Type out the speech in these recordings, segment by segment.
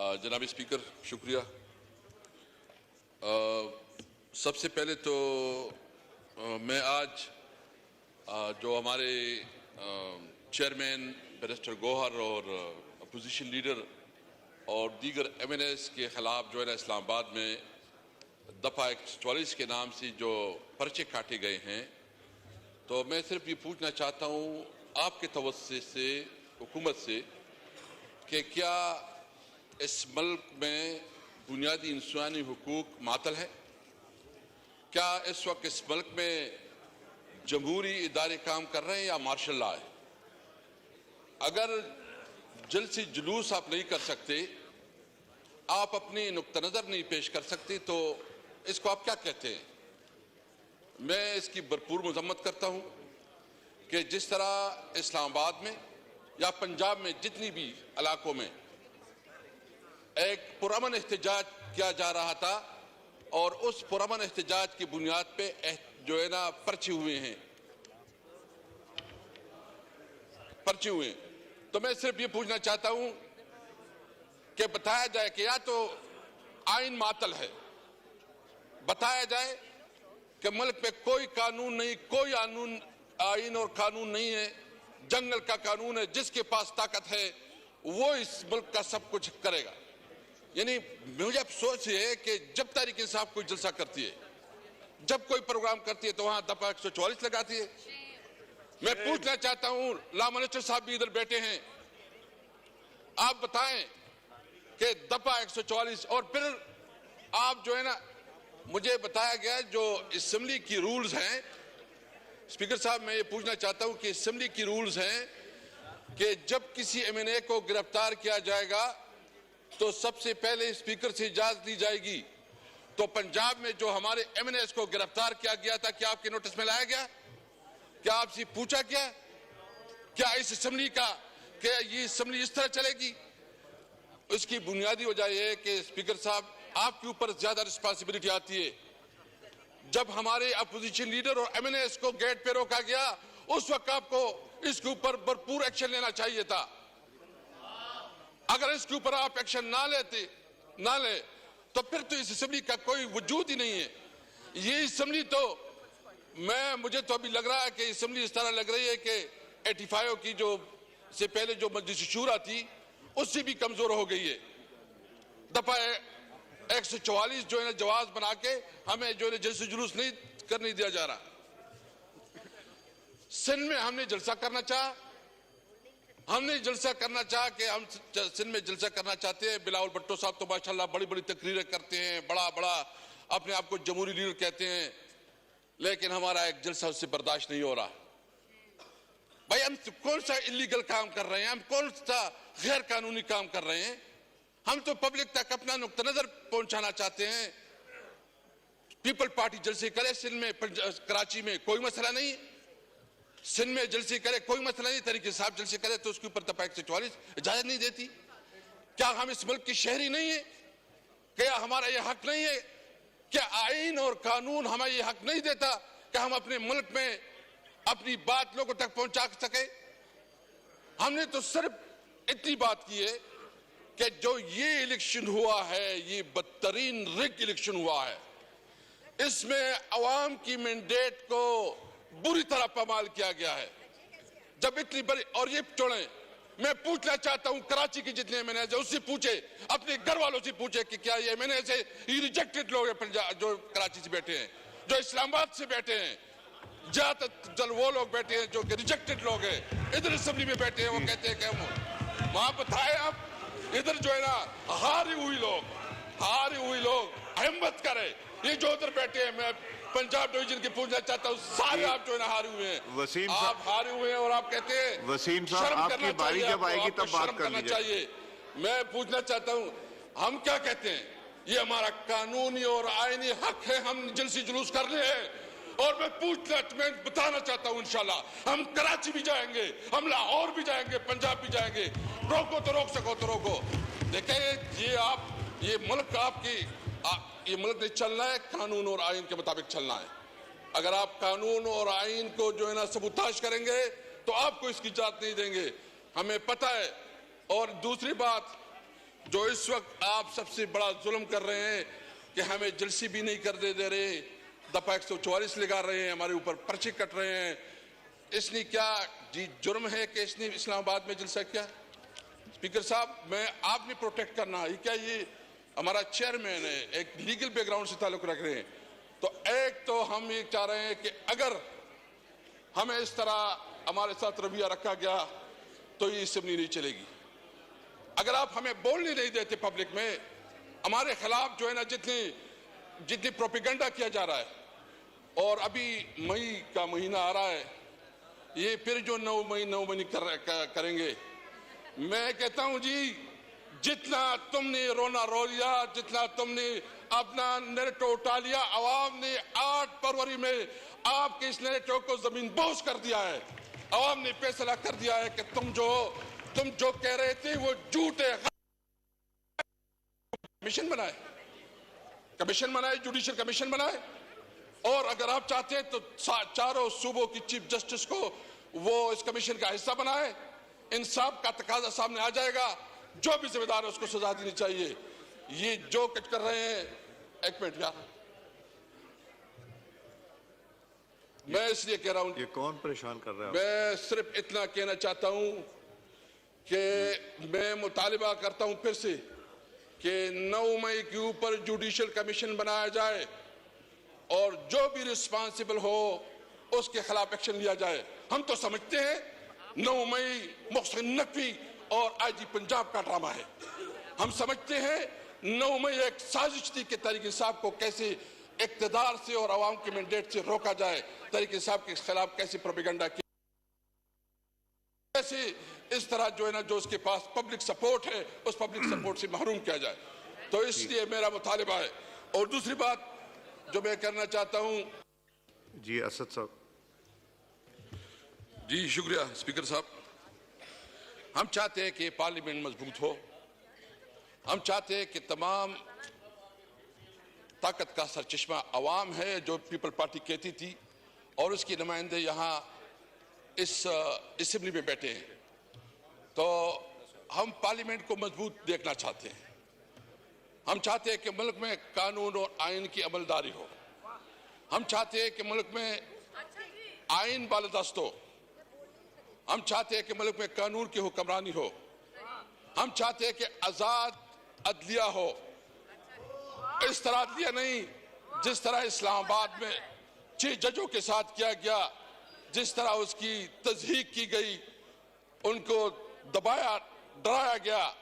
जनाब स्पीकर शुक्रिया। सबसे पहले तो मैं आज जो हमारे चेयरमैन बैरिस्टर गौहर और अपोजिशन लीडर और दीगर MNAs के ख़िलाफ़ जो है ना इस्लामाबाद में दफ़ा 144 के नाम से जो पर्चे काटे गए हैं, तो मैं सिर्फ ये पूछना चाहता हूँ आपके तवज्जो से हुकूमत से कि क्या इस मुल्क में बुनियादी इंसानी हुकूक मातल है? क्या इस वक्त इस मुल्क में जमहूरी इदारे काम कर रहे हैं या मार्शल लॉ है? अगर जलसी जुलूस आप नहीं कर सकते, आप अपनी नुक्ता नज़र नहीं पेश कर सकते, तो इसको आप क्या कहते हैं? मैं इसकी भरपूर मजम्मत करता हूँ कि जिस तरह इस्लामाबाद में या पंजाब में जितनी भी इलाकों में एक पुरअमन एहतजाज किया जा रहा था और उस पुरअमन एहतजाज की बुनियाद पे जो है ना पर्चे हुए हैं, तो मैं सिर्फ ये पूछना चाहता हूं कि बताया जाए कि या तो आइन मातल है, बताया जाए कि मुल्क पे कोई कानून नहीं, कोई आइन और कानून नहीं है, जंगल का कानून है, जिसके पास ताकत है वो इस मुल्क का सब कुछ करेगा। यानी मुझे अफसोस ये है कि जब तहरीक इंसाफ कोई जलसा करती है, जब कोई प्रोग्राम करती है, तो वहां दफा 144 लगाती है। मैं पूछना चाहता हूं, लॉ मिनिस्टर साहब भी इधर बैठे हैं, आप बताएं कि दफा 144 और फिर आप जो है ना, मुझे बताया गया जो असेंबली की रूल्स हैं, स्पीकर साहब मैं ये पूछना चाहता हूं कि असेंबली की रूल्स हैं कि जब किसी MNA को गिरफ्तार किया जाएगा तो सबसे पहले स्पीकर से इजाजत ली जाएगी। तो पंजाब में जो हमारे MNAs को गिरफ्तार किया गया था, क्या आपके नोटिस में लाया गया? क्या आपसे पूछा गया? क्या इस असेंबली का, क्या ये असेंबली इस तरह चलेगी? उसकी बुनियादी वजह यह है कि स्पीकर साहब आपके ऊपर ज्यादा रिस्पांसिबिलिटी आती है। जब हमारे अपोजिशन लीडर और MNAs को गेट पे रोका गया, उस वक्त आपको इसके ऊपर भरपूर एक्शन लेना चाहिए था। अगर इसके ऊपर आप एक्शन ना ले तो फिर तो इस असेंबली का कोई वजूद ही नहीं है। ये असेंबली तो मुझे तो अभी लग रहा है कि असेंबली इस तरह लग रही है कि 85 की जो से पहले जो मजलिस शूरा थी उससे भी कमजोर हो गई है। दफा 144 जो है ना जवाब बना के हमें जो है जलसे जुलूस नहीं करने दिया जा रहा। सिंध में हमने जलसा करना चाहा कि हम सिंध में जलसा करना चाहते हैं। बिलावल भुट्टो साहब तो माशाल्लाह बड़ी बड़ी तकरीरें करते हैं, बड़ा अपने आप को जमहूरी लीडर कहते हैं, लेकिन हमारा एक जलसा उससे बर्दाश्त नहीं हो रहा। भाई हम कौन सा इलीगल काम कर रहे हैं, हम कौन सा गैर कानूनी काम कर रहे हैं? हम तो पब्लिक तक अपना नुक्ता नजर पहुंचाना चाहते हैं। पीपल पार्टी जलसे करे सिंध में, कराची में कोई मसला नहीं, सिंध में जलसे करे कोई मसला नहीं, तरीके साहब जलसे करे तो उसके ऊपर दफा 144 इजाजत नहीं देती। क्या हम इस मुल्क के शहरी नहीं है? क्या हमारा यह हक नहीं है? क्या आइन और कानून हमें यह हक नहीं देता कि हम अपने मुल्क में अपनी बात लोगों तक पहुंचा सके? हमने तो सिर्फ इतनी बात की है कि जो ये इलेक्शन हुआ है, ये बदतरीन रिग इलेक्शन हुआ है, इसमें अवाम की मैंडेट को बुरी तरह पामाल किया गया है। जब इतनी बड़ी, और ये छोड़ें, मैं पूछना चाहता हूं कराची के जितने MNAs है उससे पूछे, अपने घर वालों से पूछे कि क्या ये MNAs है, ये रिजेक्टेड लोग हैं पंजाब जो कराची से बैठे हैं, जो इस्लामाबाद से बैठे हैं, ज्यादातर वो लोग बैठे हैं जो कि रिजेक्टेड लोग हैं, इधर असेंबली में बैठे हैं, वो कहते हैं कि हम वहां बताए। आप इधर जो है ना हारी हुई लोग हिम्मत करे, ये जो उधर बैठे हैं, मैं पंजाब डिवीजन की पूछना चाहता हूँ, सारे आप जो है ना हारे हुए हैं। वसीम आप हारे हुए हैं और आप कहते हैं वसीम साहब आपकी बारी जब आएगी तब बात करना चाहिए। मैं पूछना चाहता हूँ, हम क्या कहते हैं? ये हमारा कानूनी और आईनी हक है, हम जलसी जुलूस कर रहे हैं। और मैं बताना चाहता हूँ, इंशाल्लाह हम कराची भी जाएंगे, हम लाहौर भी जाएंगे, पंजाब भी जाएंगे। रोको तो रोक सको तो रोको। देखिए ये मुल्क ये मुल्क ने चलना है, कानून और आइन के मुताबिक चलना है। अगर आप कानून और आइन को जो है ना सबूताश करेंगे तो आपको इसकी इजाजत नहीं देंगे, हमें पता है। और दूसरी बात जो इस वक्त आप सबसे बड़ा जुल्म कर रहे हैं कि हमें जलसी भी नहीं कर दे रहे, दफा 144 लगा रहे हैं, हमारे ऊपर पर्चे कट रहे हैं। इसने क्या जी जुर्म है कि इसने इस्लामाबाद में जलसा किया? स्पीकर साहब, मैं आपने प्रोटेक्ट करना है क्या? ये हमारा चेयरमैन है, एक लीगल बैकग्राउंड से ताल्लुक रख रहे हैं। तो एक तो हम ये चाह रहे हैं कि अगर हमें इस तरह हमारे साथ रवैया रखा गया तो ये असेंबली नहीं चलेगी। अगर आप हमें बोलने नहीं देते पब्लिक में, हमारे खिलाफ जो है ना जितनी प्रोपेगेंडा किया जा रहा है, और अभी मई का महीना आ रहा है, ये फिर जो 9 मई करेंगे। मैं कहता हूं जी, जितना तुमने रोना रो लिया, जितना तुमने अपना नैरेटिव उठा लिया, आवाम ने 8 फरवरी में आपके इस नैरेटिव को जमीन बोझ कर दिया है। आवाम ने फैसला कर दिया है कि तुम जो कह रहे थे वो झूठ है। कमीशन बनाए, जुडिशियल कमीशन बनाए, और अगर आप चाहते हैं तो चारों सूबों की चीफ जस्टिस को वो इस कमीशन का हिस्सा बनाए। इंसाफ का तकाजा सामने आ जाएगा, जो भी जिम्मेदार है उसको सजा देनी चाहिए। ये जो कुछ कर रहे हैं, एक मिनट यार, मैं इसलिए कह रहा हूं, ये कौन परेशान कर रहा है? मैं सिर्फ इतना कहना चाहता हूं कि मैं मुतालिबा करता हूं फिर से कि 9 मई के ऊपर जुडिशियल कमीशन बनाया जाए और जो भी रिस्पांसिबल हो उसके खिलाफ एक्शन लिया जाए। हम तो समझते हैं 9 मई मोहसिन नकवी और आईजी पंजाब का ड्रामा है। हम समझते हैं 9 मई एक साजिश थी कि तहरीक इंसाफ को कैसे इक्तदार से और आवाम के मैंडेट से रोका जाए, तहरीक इंसाफ के खिलाफ कैसे प्रोपेगेंडा की, कैसे इस तरह जो है ना जो उसके पास पब्लिक सपोर्ट है उस पब्लिक सपोर्ट से महरूम किया जाए। तो इसलिए मेरा मुतालिबा है। और दूसरी बात जो मैं करना चाहता हूं, जी असद साहब। जी शुक्रिया स्पीकर साहब। हम चाहते हैं कि पार्लियामेंट मजबूत हो। हम चाहते हैं कि तमाम ताकत का सरचश्मा अवाम है, जो पीपल पार्टी कहती थी, और उसके नुमाइंदे यहाँ इस असेंबली में बैठे हैं। तो हम पार्लियामेंट को मजबूत देखना चाहते हैं। हम चाहते हैं कि मुल्क में कानून और आइन की अमलदारी हो। हम चाहते हैं कि मुल्क में आइन बालदस्त हो। हम चाहते हैं कि मुल्क में कानून की हुक्मरानी हो। हम चाहते हैं कि आजाद अदलिया हो। इस तरह अदलिया नहीं जिस तरह इस्लामाबाद में 6 जजों के साथ किया गया, जिस तरह उसकी तज़हीक की गई, उनको दबाया डराया गया।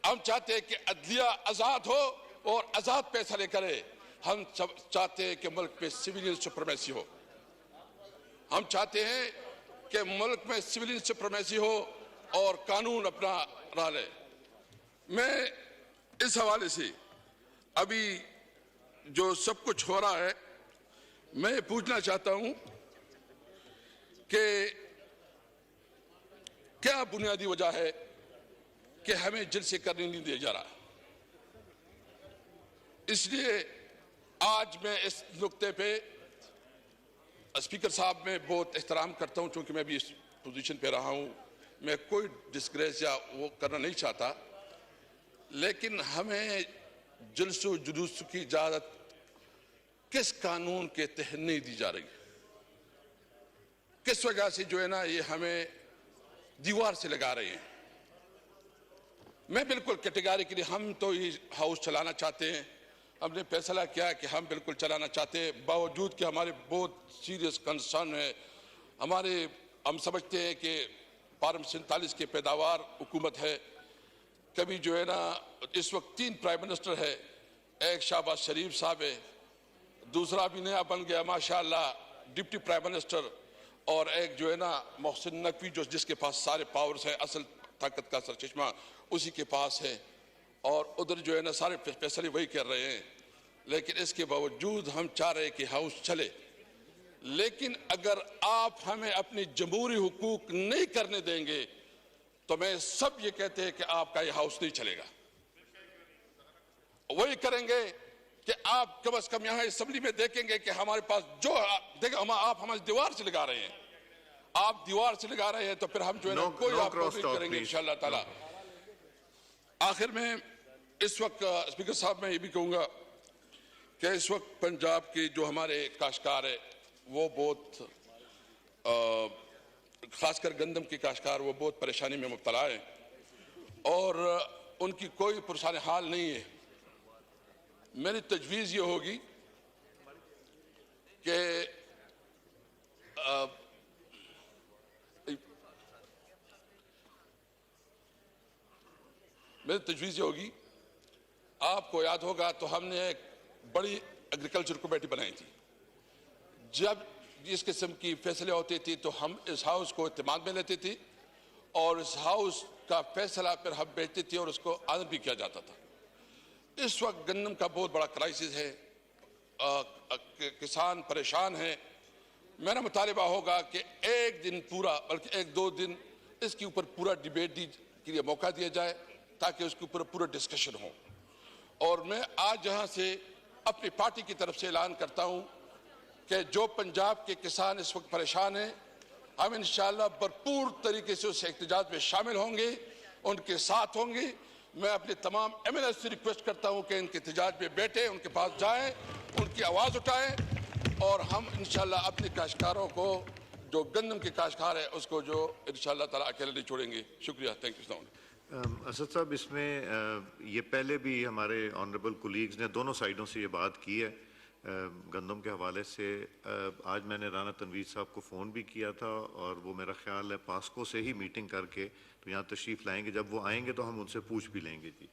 हम चाहते हैं कि अदलिया आजाद हो और आजाद फैसले करे। हम चाहते हैं कि मुल्क में सिविलियन सुप्रीमेसी हो। हम चाहते हैं कि मुल्क में सिविलियन सुप्रीमेसी हो और कानून अपना राह ले। मैं इस हवाले से अभी जो सब कुछ हो रहा है, मैं पूछना चाहता हूं कि क्या बुनियादी वजह है कि हमें जलसे करने नहीं दिया जा रहा। इसलिए आज मैं इस नुक्ते पे स्पीकर साहब में बहुत एहतराम करता हूं, क्योंकि मैं भी इस पोजीशन पे रहा हूं। मैं कोई डिस्ग्रेस या वो करना नहीं चाहता, लेकिन हमें जलसो जुलूस की इजाजत किस कानून के तहत नहीं दी जा रही, किस वजह से जो है ना ये हमें दीवार से लगा रहे हैं। मैं बिल्कुल कैटेगरिकली, हम तो ये हाउस चलाना चाहते हैं। हमने फैसला किया कि हम बिल्कुल चलाना चाहते हैं, बावजूद कि हमारे बहुत सीरियस कंसर्न है। हम समझते हैं कि 47 के पैदावार हुकूमत है। कभी जो है ना इस वक्त 3 प्राइम मिनिस्टर है, एक शहबाज शरीफ साहब है, दूसरा भी नया बन गया माशाअल्लाह डिप्टी प्राइम मिनिस्टर, और एक जो है ना मोहसिन नकवी जिसके पास सारे पावर्स हैं, असल ताकत का सरचश्मा उसी के पास है, और उधर जो है ना सारे फैसले वही कर रहे हैं। लेकिन इसके बावजूद हम चाह रहे हैं कि हाउस चले। लेकिन अगर आप हमें अपने जमहूरी हुकूक नहीं करने देंगे तो मैं सब ये कहते हैं कि आपका ये हाउस नहीं चलेगा। वही करेंगे कि आप कम से कम यहाँ असेंबली में देखेंगे कि हमारे पास जो आप हमारी दीवार से लगा रहे हैं, आप दीवार से लगा रहे हैं, तो फिर हम जो है ना कोई आप नहीं करेंगे इंशाअल्लाह ताला। आखिर में इस वक्त स्पीकर साहब मैं ये भी कहूँगा कि इस वक्त पंजाब के जो हमारे काश्तकार है वो बहुत खासकर गंदम के काश्तकार वो बहुत परेशानी में मुब्तला है और उनकी कोई पुरसान हाल नहीं है। मेरी तजवीज़ ये होगी कि मेरी तजवीज़ ये होगी, आपको याद होगा तो हमने एक बड़ी एग्रीकल्चर कमेटी बनाई थी। जब जिस किस्म की फैसले होते थे तो हम इस हाउस को इत्तेमाद में लेते थे और इस हाउस का फैसला फिर हम बेचते थे और उसको आदर भी किया जाता था। इस वक्त गन्नम का बहुत बड़ा क्राइसिस है, किसान परेशान है। मेरा मुतालिबा होगा कि एक दिन पूरा बल्कि एक दो दिन इसके ऊपर पूरा डिबेट के लिए मौका दिया जाए ताकि उसके ऊपर पूरा डिस्कशन हो। और मैं आज यहाँ से अपनी पार्टी की तरफ से ऐलान करता हूँ कि जो पंजाब के किसान इस वक्त परेशान हैं, हम इंशाअल्लाह भरपूर तरीके से उस एहतजाज में शामिल होंगे, उनके साथ होंगे। मैं अपने तमाम MLA से रिक्वेस्ट करता हूँ कि इनके एहतजाज में बैठे, उनके पास जाएं, उनकी आवाज़ उठाएं और हम इंशाअल्लाह अपने काश्तकारों को जो गंदम के काश्तकार है उसको जो इंशाअल्लाह ताला अकेले नहीं छोड़ेंगे। शुक्रिया, थैंक यू। असद साहब, इसमें ये पहले भी हमारे ऑनरेबल कोलीग्स ने दोनों साइडों से ये बात की है गंदम के हवाले से। आज मैंने राना तनवीर साहब को फ़ोन भी किया था और वो मेरा ख्याल है पास्को से ही मीटिंग करके तो यहाँ तशरीफ़ लाएंगे। जब वो आएंगे तो हम उनसे पूछ भी लेंगे जी।